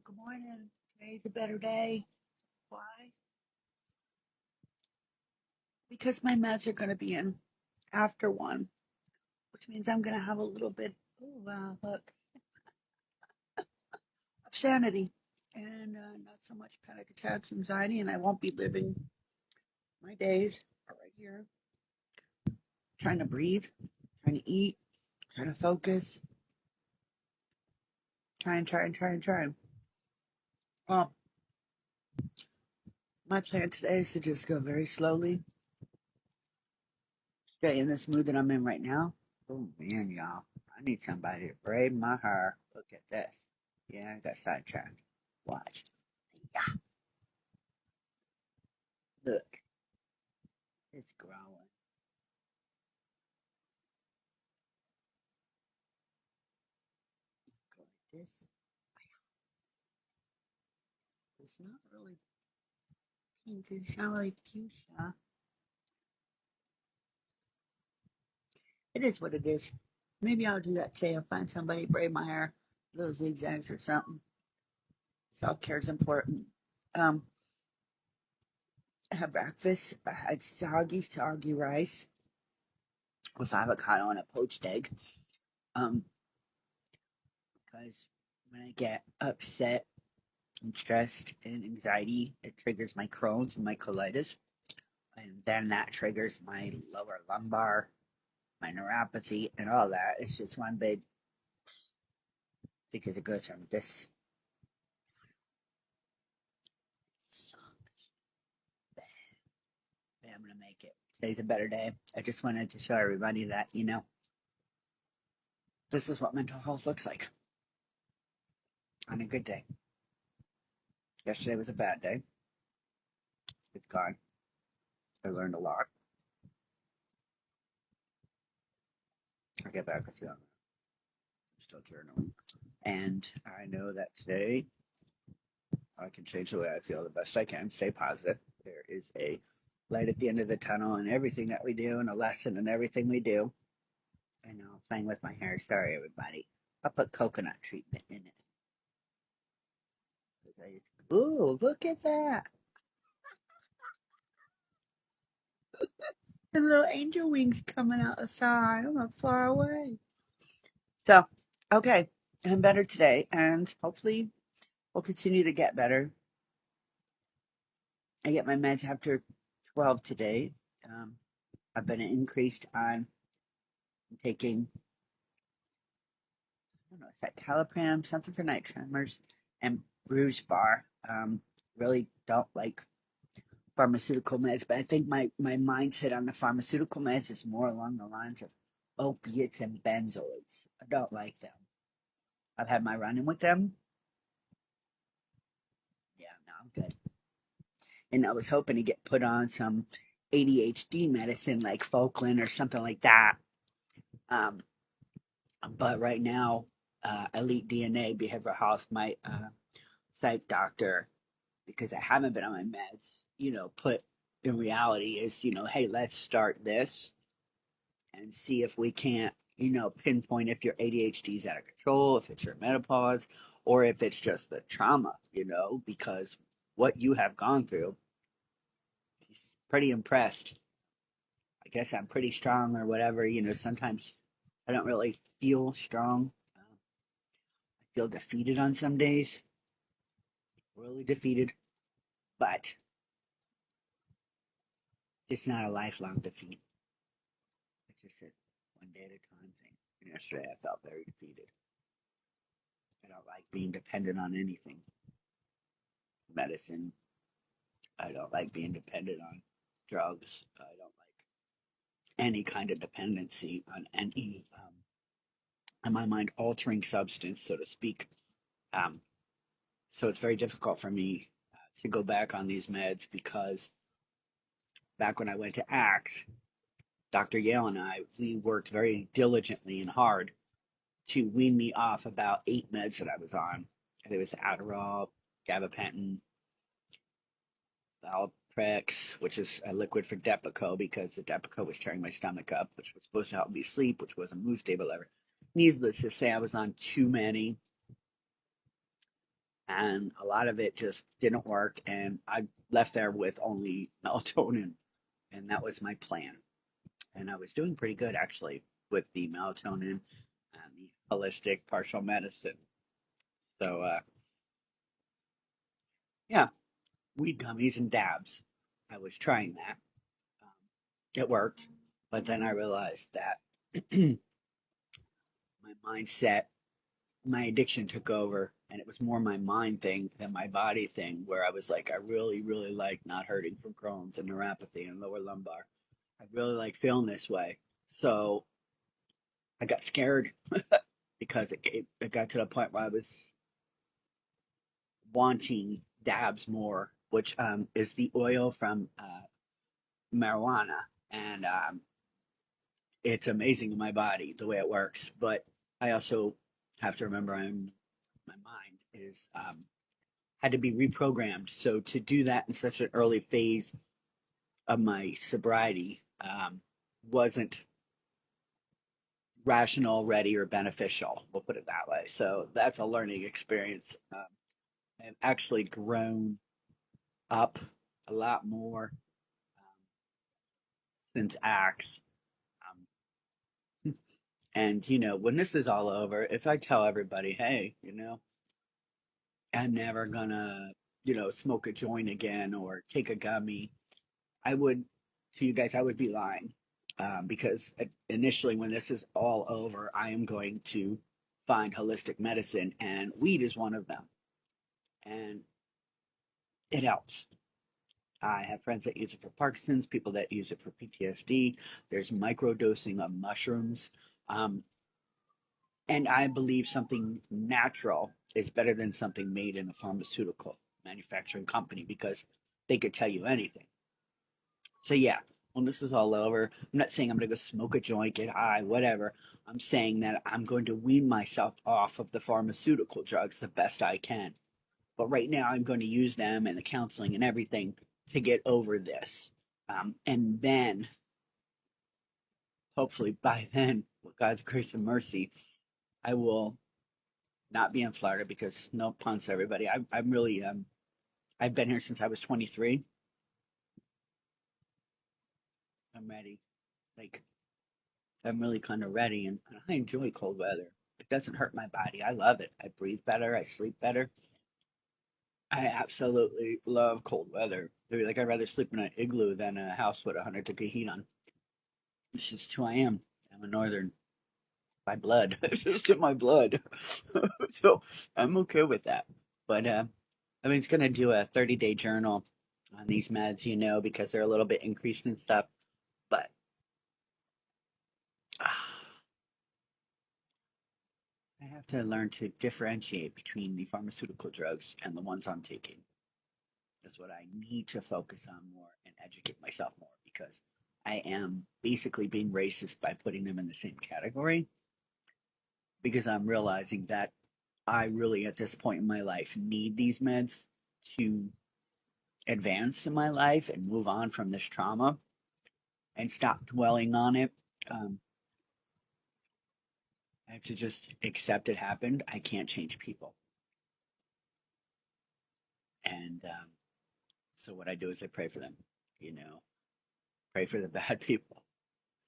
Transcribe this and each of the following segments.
Good morning. Today's a better day. Why? Because my meds are going to be in after one, which means I'm going to have a little bit, oh, wow, look, of sanity and not so much panic attacks, anxiety, and I won't be living my days right here trying to breathe, trying to eat, trying to focus, trying. Well, my plan today is to just go very slowly, stay in this mood that I'm in right now. Oh man, y'all, I need somebody to braid my hair. Look at this. Yeah, I got sidetracked. Watch. Yeah, look, it's growing. Go like this. It's not really pink. It's not really fuchsia. It is what it is. Maybe I'll do that today. I'll find somebody to braid my hair, little zigzags or something. Self care is important. Um, I had breakfast. I had soggy rice with avocado and a poached egg. Um, because when I get upset and stressed and anxiety, it triggers my Crohn's and my colitis. And then that triggers my lower lumbar, my neuropathy, and all that. It's just one big, because it goes from this sucks. But I'm gonna make it. Today's a better day. I just wanted to show everybody that, this is what mental health looks like on a good day. Yesterday was a bad day. It's gone. I learned a lot. I'll get back with you on that. I'm still journaling. And I know that today I can change the way I feel the best I can, stay positive. There is a light at the end of the tunnel in everything that we do and a lesson in everything we do. I know, playing with my hair. Sorry, everybody. I'll put coconut treatment in it. Ooh, look at that. The little angel wings coming out the side. I'm not far away. So, okay, I'm better today, and hopefully we'll continue to get better. I get my meds after 12 today. Um, I've been increased on taking, I don't know, is that Talipram, something for night tremors, and Bruise Bar. Really don't like pharmaceutical meds, but I think my mindset on the pharmaceutical meds is more along the lines of opiates and benzoids. I don't like them. I've had my run in with them. Yeah, no, I'm good. And I was hoping to get put on some ADHD medicine like Folklin or something like that. Um, but right now, Elite DNA Behavioral Health, my psych doctor, because I haven't been on my meds, put in reality is, hey, let's start this and see if we can't, pinpoint if your ADHD is out of control, if it's your menopause, or if it's just the trauma, because what you have gone through, he's pretty impressed. I guess I'm pretty strong or whatever, sometimes I don't really feel strong. I feel defeated on some days, really defeated, but it's not a lifelong defeat. It's just a one day at a time thing. And yesterday I felt very defeated. I don't like being dependent on anything. Medicine. I don't like being dependent on drugs. I don't like any kind of dependency on any, in my mind, altering substance, so to speak. Um, so it's very difficult for me to go back on these meds because back when I went to ACT, Dr. Yale and I, we worked very diligently and hard to wean me off about 8 meds that I was on. And it was Adderall, gabapentin, Valprex, which is a liquid for Depakote because the Depakote was tearing my stomach up, which was supposed to help me sleep, which was a mood stabilizer. Needless to say, I was on too many. and a lot of it just didn't work. And I left there with only melatonin, and that was my plan. And I was doing pretty good actually with the melatonin and the holistic partial medicine. So yeah, weed gummies and dabs. I was trying that. Um, it worked, but then I realized that my mindset, my addiction took over, and it was more my mind thing than my body thing. Where I was like, I really, really like not hurting from Crohn's and neuropathy and lower lumbar. I really like feeling this way. So I got scared because it got to the point where I was wanting dabs more, which is the oil from marijuana, and it's amazing in my body the way it works. But I also have to remember my mind is had to be reprogrammed. So to do that in such an early phase of my sobriety wasn't rational, ready, or beneficial. We'll put it that way. So that's a learning experience. I've actually grown up a lot more since Acts. And, when this is all over, if I tell everybody, hey, I'm never gonna, smoke a joint again or take a gummy, I would, to you guys, I would be lying. Because initially, when this is all over, I am going to find holistic medicine, and weed is one of them. And it helps. I have friends that use it for Parkinson's, people that use it for PTSD. There's microdosing of mushrooms. Um, and I believe something natural is better than something made in a pharmaceutical manufacturing company because they could tell you anything. So, yeah, when this is all over, I'm not saying I'm going to go smoke a joint, get high, whatever. I'm saying that I'm going to wean myself off of the pharmaceutical drugs the best I can. But right now, I'm going to use them and the counseling and everything to get over this. And then, hopefully, by then, with God's grace and mercy, I will not be in Florida because no puns, everybody. I'm really I've been here since I was 23. I'm ready. Like I'm really kind of ready, and I enjoy cold weather. It doesn't hurt my body. I love it. I breathe better. I sleep better. I absolutely love cold weather. Like I'd rather sleep in an igloo than a house with 100-degree heat on. It's just who I am. I'm a northern by blood. It's just in my blood. So I'm okay with that. But I mean, it's gonna do a 30-day journal on these meds, because they're a little bit increased and stuff. But I have to learn to differentiate between the pharmaceutical drugs and the ones I'm taking. That's what I need to focus on more and educate myself more because I am basically being racist by putting them in the same category because I'm realizing that I really, at this point in my life, need these meds to advance in my life and move on from this trauma and stop dwelling on it. Um, I have to just accept it happened. I can't change people. And so what I do is I pray for them, you know, pray for the bad people.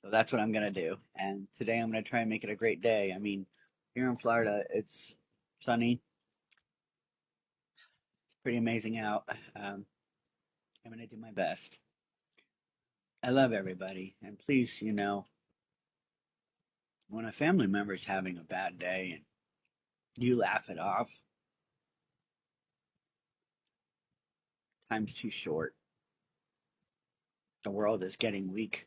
So that's what I'm going to do. And today I'm going to try and make it a great day. I mean, here in Florida, it's sunny. It's pretty amazing out. I'm going to do my best. I love everybody. And please, when a family member is having a bad day and you laugh it off, time's too short. The world is getting weak.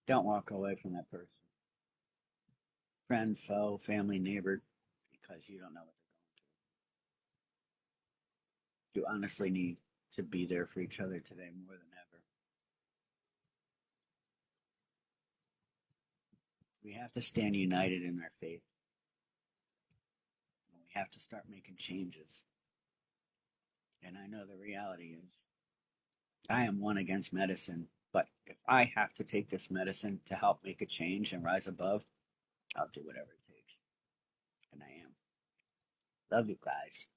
Don't walk away from that person. Friend, foe, family, neighbor, because you don't know what they're going through. You honestly need to be there for each other today more than ever. We have to stand united in our faith. We have to start making changes. And I know the reality is I am one against medicine, but if I have to take this medicine to help make a change and rise above, I'll do whatever it takes. And I am. Love you guys.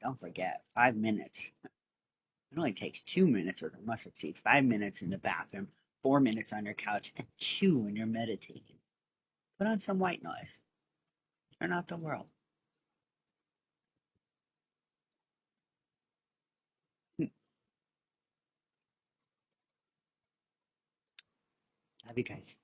Don't forget, 5 minutes. It only takes 2 minutes with a mustard seed, 5 minutes in the bathroom, 4 minutes on your couch, and two when you're meditating. Put on some white noise. Turn out the world. Love you guys.